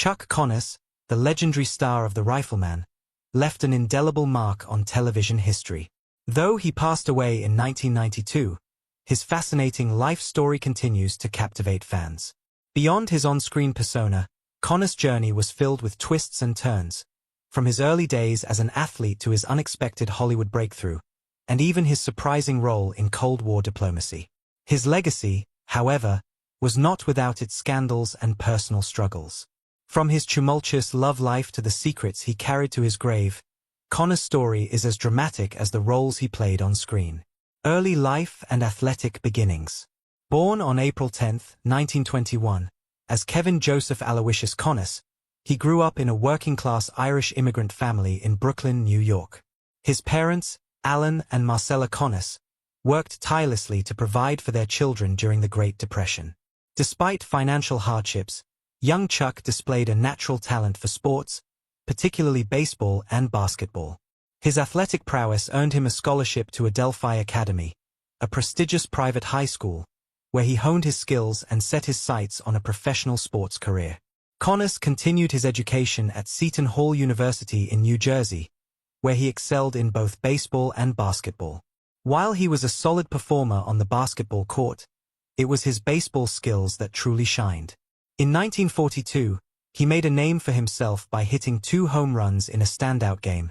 Chuck Connors, the legendary star of The Rifleman, left an indelible mark on television history. Though he passed away in 1992, his fascinating life story continues to captivate fans. Beyond his on-screen persona, Connors' journey was filled with twists and turns, from his early days as an athlete to his unexpected Hollywood breakthrough, and even his surprising role in Cold War diplomacy. His legacy, however, was not without its scandals and personal struggles. From his tumultuous love life to the secrets he carried to his grave, Connors' story is as dramatic as the roles he played on screen. Early life and athletic beginnings. Born on April 10, 1921, as Kevin Joseph Aloysius Connors, he grew up in a working-class Irish immigrant family in Brooklyn, New York. His parents, Alan and Marcella Connors, worked tirelessly to provide for their children during the Great Depression. Despite financial hardships, young Chuck displayed a natural talent for sports, particularly baseball and basketball. His athletic prowess earned him a scholarship to Adelphi Academy, a prestigious private high school, where he honed his skills and set his sights on a professional sports career. Connors continued his education at Seton Hall University in New Jersey, where he excelled in both baseball and basketball. While he was a solid performer on the basketball court, it was his baseball skills that truly shined. In 1942, he made a name for himself by hitting 2 home runs in a standout game,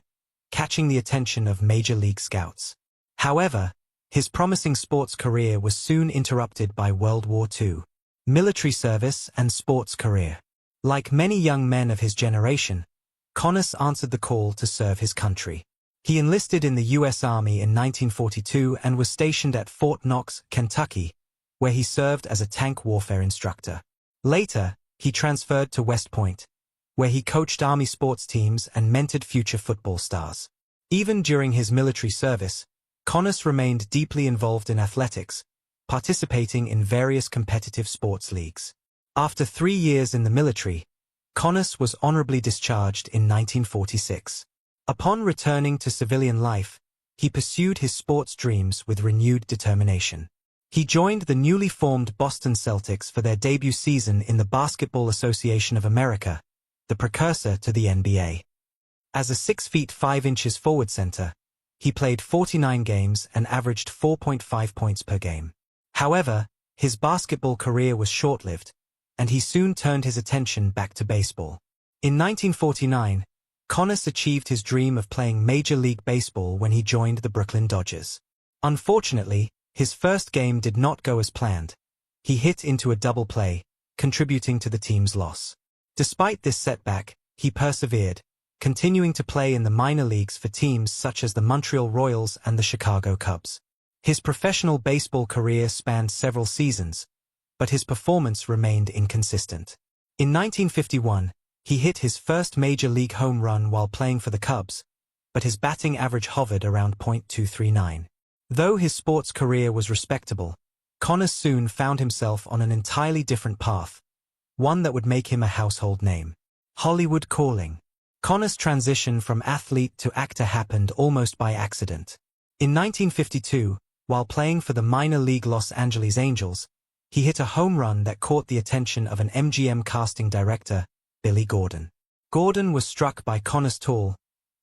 catching the attention of Major League scouts. However, his promising sports career was soon interrupted by World War II. Military service and sports career. Like many young men of his generation, Connors answered the call to serve his country. He enlisted in the U.S. Army in 1942 and was stationed at Fort Knox, Kentucky, where he served as a tank warfare instructor. Later, he transferred to West Point, where he coached Army sports teams and mentored future football stars. Even during his military service, Connors remained deeply involved in athletics, participating in various competitive sports leagues. After 3 years in the military, Connors was honorably discharged in 1946. Upon returning to civilian life, he pursued his sports dreams with renewed determination. He joined the newly formed Boston Celtics for their debut season in the Basketball Association of America, the precursor to the NBA. As a 6 feet 5 inches forward center, he played 49 games and averaged 4.5 points per game. However, his basketball career was short-lived, and he soon turned his attention back to baseball. In 1949, Connors achieved his dream of playing Major League Baseball when he joined the Brooklyn Dodgers. Unfortunately, his first game did not go as planned. He hit into a double play, contributing to the team's loss. Despite this setback, he persevered, continuing to play in the minor leagues for teams such as the Montreal Royals and the Chicago Cubs. His professional baseball career spanned several seasons, but his performance remained inconsistent. In 1951, he hit his first major league home run while playing for the Cubs, but his batting average hovered around .239. Though his sports career was respectable, Connors soon found himself on an entirely different path, one that would make him a household name. Hollywood calling. Connors' transition from athlete to actor happened almost by accident. In 1952, while playing for the minor league Los Angeles Angels, he hit a home run that caught the attention of an MGM casting director, Billy Gordon. Gordon was struck by Connors' tall,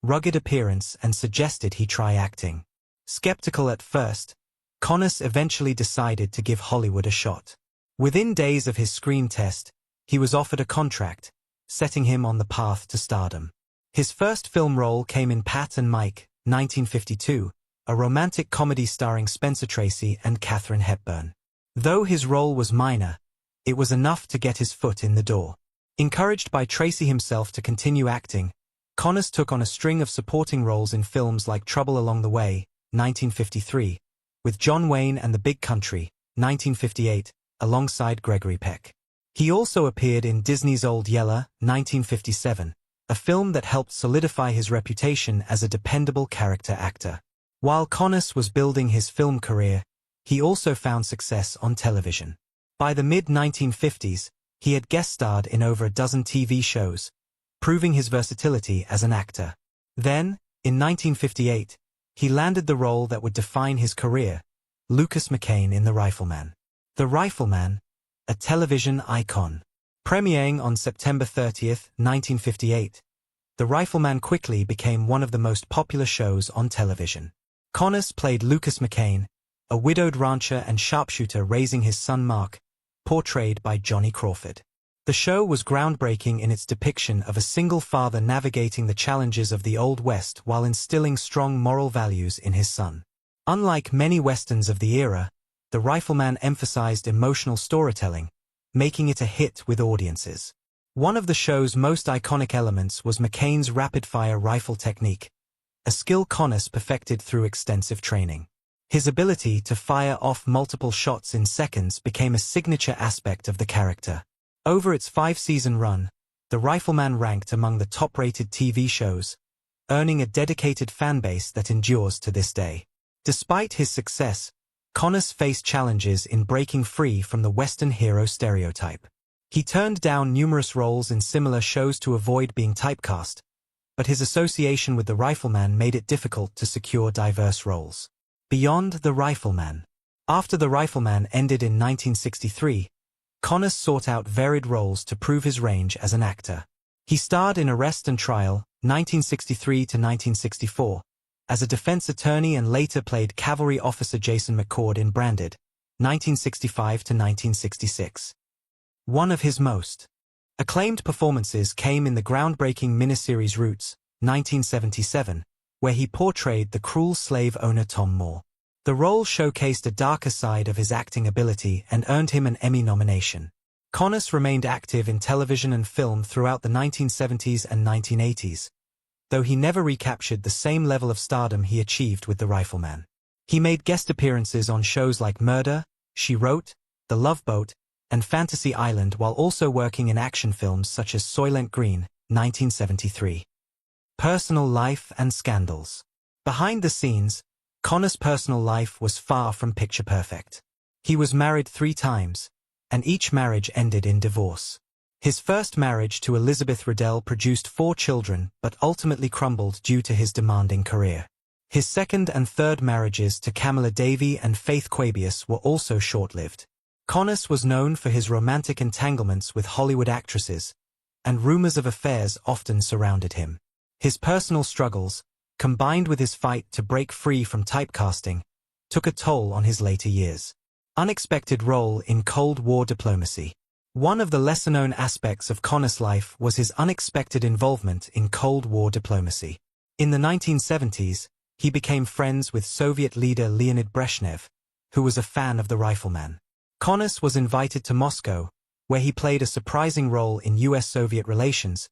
rugged appearance and suggested he try acting. Skeptical at first, Connors eventually decided to give Hollywood a shot. Within days of his screen test, he was offered a contract, setting him on the path to stardom. His first film role came in Pat and Mike, 1952, a romantic comedy starring Spencer Tracy and Katharine Hepburn. Though his role was minor, it was enough to get his foot in the door. Encouraged by Tracy himself to continue acting, Connors took on a string of supporting roles in films like Trouble Along the Way, 1953, with John Wayne and the Big Country, 1958, alongside Gregory Peck. He also appeared in Disney's Old Yeller, 1957, a film that helped solidify his reputation as a dependable character actor. While Connors was building his film career, he also found success on television. By the mid-1950s, he had guest starred in over a dozen TV shows, proving his versatility as an actor. Then, in 1958, he landed the role that would define his career, Lucas McCain in The Rifleman. The Rifleman, a television icon. Premiering on September 30, 1958, The Rifleman quickly became one of the most popular shows on television. Connors played Lucas McCain, a widowed rancher and sharpshooter raising his son Mark, portrayed by Johnny Crawford. The show was groundbreaking in its depiction of a single father navigating the challenges of the Old West while instilling strong moral values in his son. Unlike many westerns of the era, The Rifleman emphasized emotional storytelling, making it a hit with audiences. One of the show's most iconic elements was McCain's rapid-fire rifle technique, a skill Connors perfected through extensive training. His ability to fire off multiple shots in seconds became a signature aspect of the character. Over its 5-season run, The Rifleman ranked among the top-rated TV shows, earning a dedicated fanbase that endures to this day. Despite his success, Connors faced challenges in breaking free from the Western hero stereotype. He turned down numerous roles in similar shows to avoid being typecast, but his association with The Rifleman made it difficult to secure diverse roles. Beyond The Rifleman. After The Rifleman ended in 1963, Connors sought out varied roles to prove his range as an actor. He starred in Arrest and Trial, 1963 to 1964, as a defense attorney and later played cavalry officer Jason McCord in Branded, 1965 to 1966. One of his most acclaimed performances came in the groundbreaking miniseries Roots, 1977, where he portrayed the cruel slave owner Tom Moore. The role showcased a darker side of his acting ability and earned him an Emmy nomination. Connors remained active in television and film throughout the 1970s and 1980s, though he never recaptured the same level of stardom he achieved with The Rifleman. He made guest appearances on shows like Murder, She Wrote, The Love Boat, and Fantasy Island while also working in action films such as Soylent Green, 1973. Personal life and scandals. Behind the scenes, Connors' personal life was far from picture perfect. He was married 3 times, and each marriage ended in divorce. His first marriage to Elizabeth Riddell produced 4 children but ultimately crumbled due to his demanding career. His second and third marriages to Camilla Davy and Faith Quabius were also short-lived. Connors was known for his romantic entanglements with Hollywood actresses, and rumors of affairs often surrounded him. His personal struggles, combined with his fight to break free from typecasting, took a toll on his later years. Unexpected role in Cold War diplomacy. One of the lesser-known aspects of Connors' life was his unexpected involvement in Cold War diplomacy. In the 1970s, he became friends with Soviet leader Leonid Brezhnev, who was a fan of The Rifleman. Connors was invited to Moscow, where he played a surprising role in U.S.-Soviet relations,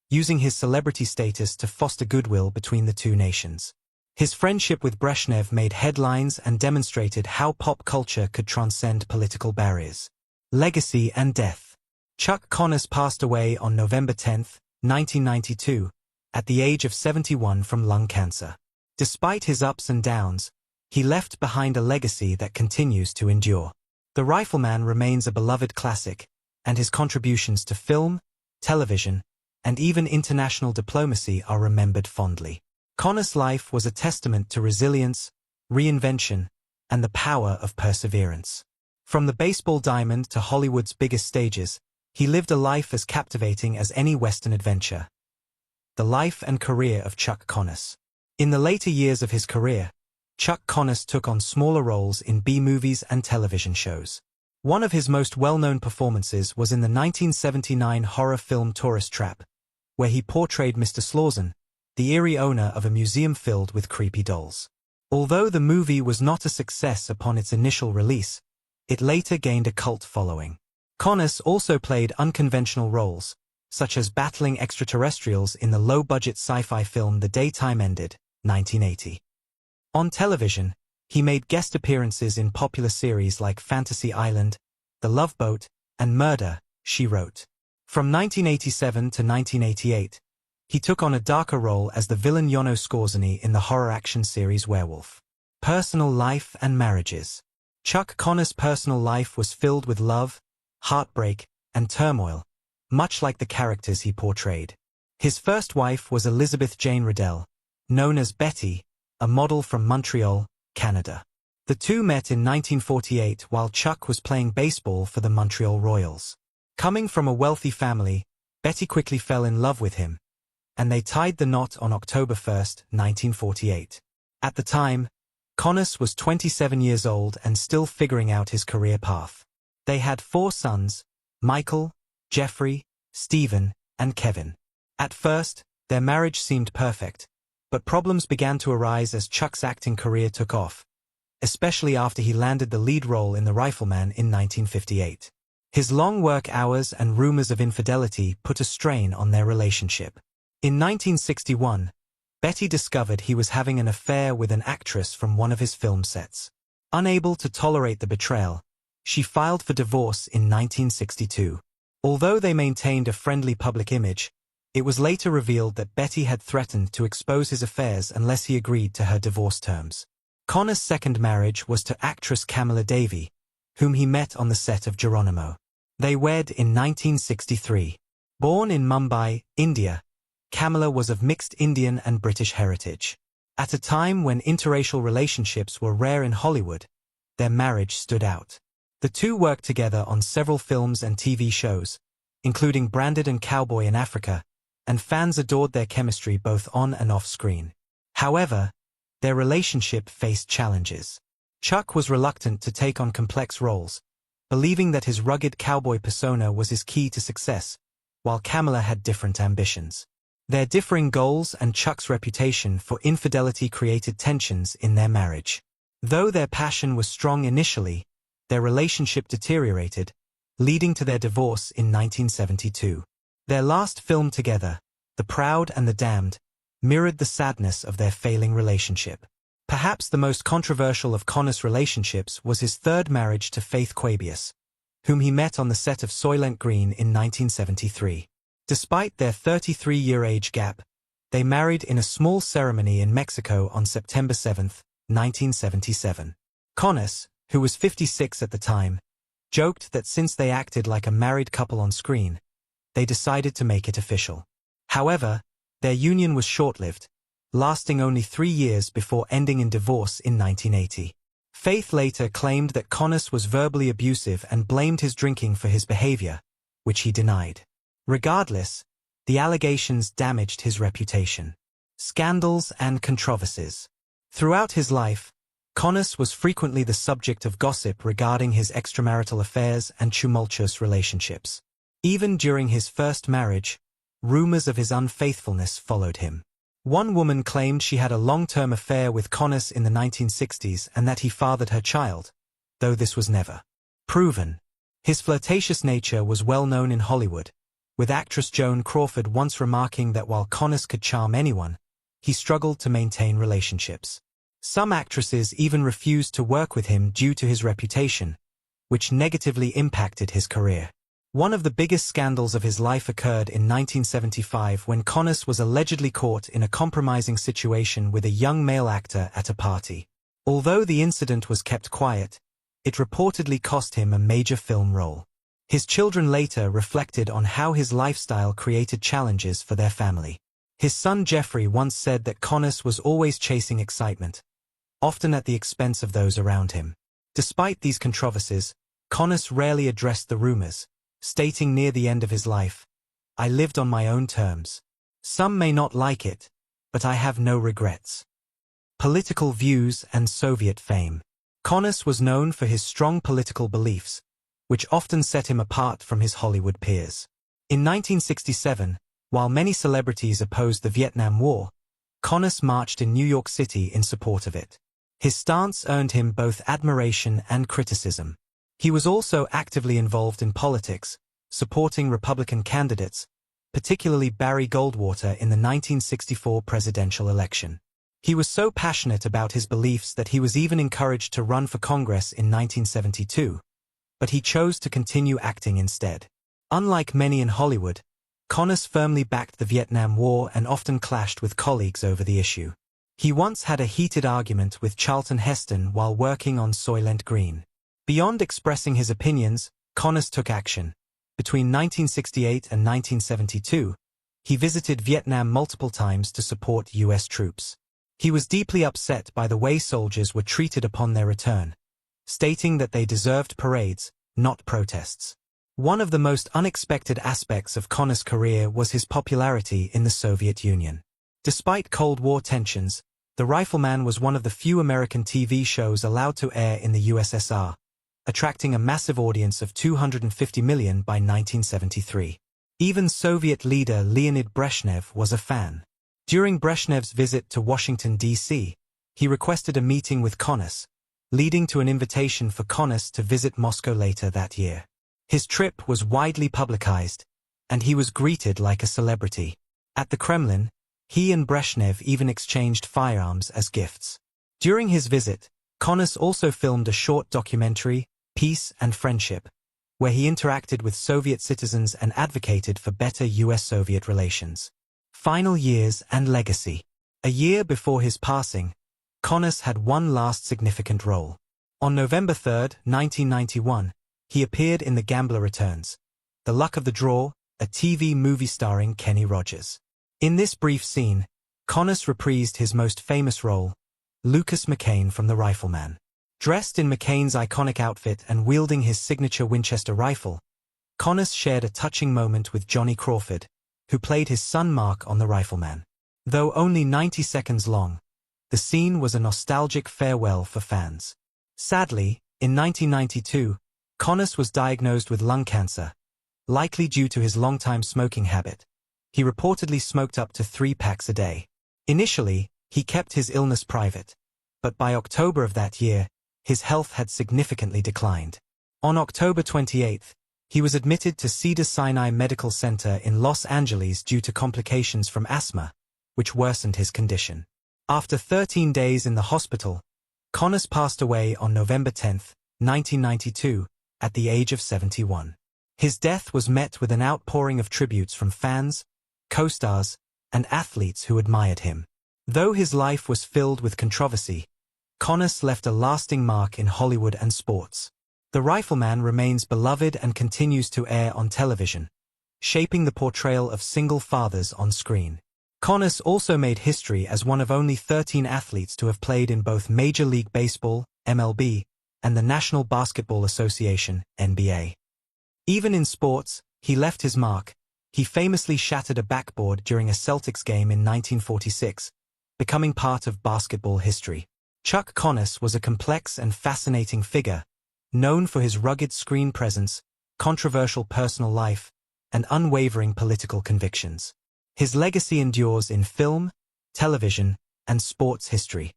using his celebrity status to foster goodwill between the two nations. His friendship with Brezhnev made headlines and demonstrated how pop culture could transcend political barriers. Legacy and death. Chuck Connors passed away on November 10, 1992, at the age of 71 from lung cancer. Despite his ups and downs, he left behind a legacy that continues to endure. The Rifleman remains a beloved classic, and his contributions to film, television, and even international diplomacy are remembered fondly. Connors' life was a testament to resilience, reinvention, and the power of perseverance. From the baseball diamond to Hollywood's biggest stages, he lived a life as captivating as any Western adventure. The life and career of Chuck Connors. In the later years of his career, Chuck Connors took on smaller roles in B-movies and television shows. One of his most well-known performances was in the 1979 horror film Tourist Trap, where he portrayed Mr. Slauson, the eerie owner of a museum filled with creepy dolls. Although the movie was not a success upon its initial release, it later gained a cult following. Connors also played unconventional roles, such as battling extraterrestrials in the low-budget sci-fi film The Day Time Ended, 1980. On television, he made guest appearances in popular series like Fantasy Island, The Love Boat, and Murder, She Wrote. From 1987 to 1988, he took on a darker role as the villain Yono Skorzeny in the horror action series Werewolf. Personal life and marriages. Chuck Connors' personal life was filled with love, heartbreak, and turmoil, much like the characters he portrayed. His first wife was Elizabeth Jane Riddell, known as Betty, a model from Montreal, Canada. The two met in 1948 while Chuck was playing baseball for the Montreal Royals. Coming from a wealthy family, Betty quickly fell in love with him, and they tied the knot on October 1, 1948. At the time, Connors was 27 years old and still figuring out his career path. They had 4 sons, Michael, Jeffrey, Stephen, and Kevin. At first, their marriage seemed perfect, but problems began to arise as Chuck's acting career took off, especially after he landed the lead role in The Rifleman in 1958. His long work hours and rumors of infidelity put a strain on their relationship. In 1961, Betty discovered he was having an affair with an actress from one of his film sets. Unable to tolerate the betrayal, she filed for divorce in 1962. Although they maintained a friendly public image, it was later revealed that Betty had threatened to expose his affairs unless he agreed to her divorce terms. Connors' second marriage was to actress Camilla Davy, whom he met on the set of Geronimo. They wed in 1963. Born in Mumbai, India, Camilla was of mixed Indian and British heritage. At a time when interracial relationships were rare in Hollywood, their marriage stood out. The two worked together on several films and TV shows, including Branded and Cowboy in Africa, and fans adored their chemistry both on and off screen. However, their relationship faced challenges. Chuck was reluctant to take on complex roles, believing that his rugged cowboy persona was his key to success, while Camilla had different ambitions. Their differing goals and Chuck's reputation for infidelity created tensions in their marriage. Though their passion was strong initially, their relationship deteriorated, leading to their divorce in 1972. Their last film together, The Proud and the Damned, mirrored the sadness of their failing relationship. Perhaps the most controversial of Connors' relationships was his third marriage to Faith Quabius, whom he met on the set of Soylent Green in 1973. Despite their 33-year age gap, they married in a small ceremony in Mexico on September 7, 1977. Connors, who was 56 at the time, joked that since they acted like a married couple on screen, they decided to make it official. However, their union was short-lived, lasting only 3 years before ending in divorce in 1980. Faith later claimed that Connors was verbally abusive and blamed his drinking for his behavior, which he denied. Regardless, the allegations damaged his reputation. Scandals and controversies. Throughout his life, Connors was frequently the subject of gossip regarding his extramarital affairs and tumultuous relationships. Even during his first marriage, rumors of his unfaithfulness followed him. One woman claimed she had a long-term affair with Connors in the 1960s and that he fathered her child, though this was never proven. His flirtatious nature was well known in Hollywood, with actress Joan Crawford once remarking that while Connors could charm anyone, he struggled to maintain relationships. Some actresses even refused to work with him due to his reputation, which negatively impacted his career. One of the biggest scandals of his life occurred in 1975 when Connors was allegedly caught in a compromising situation with a young male actor at a party. Although the incident was kept quiet, it reportedly cost him a major film role. His children later reflected on how his lifestyle created challenges for their family. His son Jeffrey once said that Connors was always chasing excitement, often at the expense of those around him. Despite these controversies, Connors rarely addressed the rumors, stating near the end of his life, "I lived on my own terms. Some may not like it, but I have no regrets." Political views and Soviet fame. Connors was known for his strong political beliefs, which often set him apart from his Hollywood peers. In 1967, while many celebrities opposed the Vietnam War, Connors marched in New York City in support of it. His stance earned him both admiration and criticism. He was also actively involved in politics, supporting Republican candidates, particularly Barry Goldwater in the 1964 presidential election. He was so passionate about his beliefs that he was even encouraged to run for Congress in 1972, but he chose to continue acting instead. Unlike many in Hollywood, Connors firmly backed the Vietnam War and often clashed with colleagues over the issue. He once had a heated argument with Charlton Heston while working on Soylent Green. Beyond expressing his opinions, Connors took action. Between 1968 and 1972, he visited Vietnam multiple times to support U.S. troops. He was deeply upset by the way soldiers were treated upon their return, stating that they deserved parades, not protests. One of the most unexpected aspects of Connor's career was his popularity in the Soviet Union. Despite Cold War tensions, The Rifleman was one of the few American TV shows allowed to air in the USSR, attracting a massive audience of 250 million by 1973. Even Soviet leader Leonid Brezhnev was a fan. During Brezhnev's visit to Washington, D.C., he requested a meeting with Connors, leading to an invitation for Connors to visit Moscow later that year. His trip was widely publicized, and he was greeted like a celebrity. At the Kremlin, he and Brezhnev even exchanged firearms as gifts. During his visit, Connors also filmed a short documentary, Peace and Friendship, where he interacted with Soviet citizens and advocated for better US-Soviet relations. Final years and legacy. A year before his passing, Connors had one last significant role. On November 3, 1991, he appeared in The Gambler Returns, The Luck of the Draw, a TV movie starring Kenny Rogers. In this brief scene, Connors reprised his most famous role, Lucas McCain from The Rifleman. Dressed in McCain's iconic outfit and wielding his signature Winchester rifle, Connors shared a touching moment with Johnny Crawford, who played his son Mark on The Rifleman. Though only 90 seconds long, the scene was a nostalgic farewell for fans. Sadly, in 1992, Connors was diagnosed with lung cancer, likely due to his longtime smoking habit. He reportedly smoked up to 3 packs a day. Initially, he kept his illness private, but by October of that year, his health had significantly declined. On October 28, he was admitted to Cedars-Sinai Medical Center in Los Angeles due to complications from asthma, which worsened his condition. After 13 days in the hospital, Connors passed away on November 10, 1992, at the age of 71. His death was met with an outpouring of tributes from fans, co-stars, and athletes who admired him. Though his life was filled with controversy, Connors left a lasting mark in Hollywood and sports. The Rifleman remains beloved and continues to air on television, shaping the portrayal of single fathers on screen. Connors also made history as one of only 13 athletes to have played in both Major League Baseball, MLB, and the National Basketball Association, NBA. Even in sports, he left his mark. He famously shattered a backboard during a Celtics game in 1946, becoming part of basketball history. Chuck Connors was a complex and fascinating figure, known for his rugged screen presence, controversial personal life, and unwavering political convictions. His legacy endures in film, television, and sports history.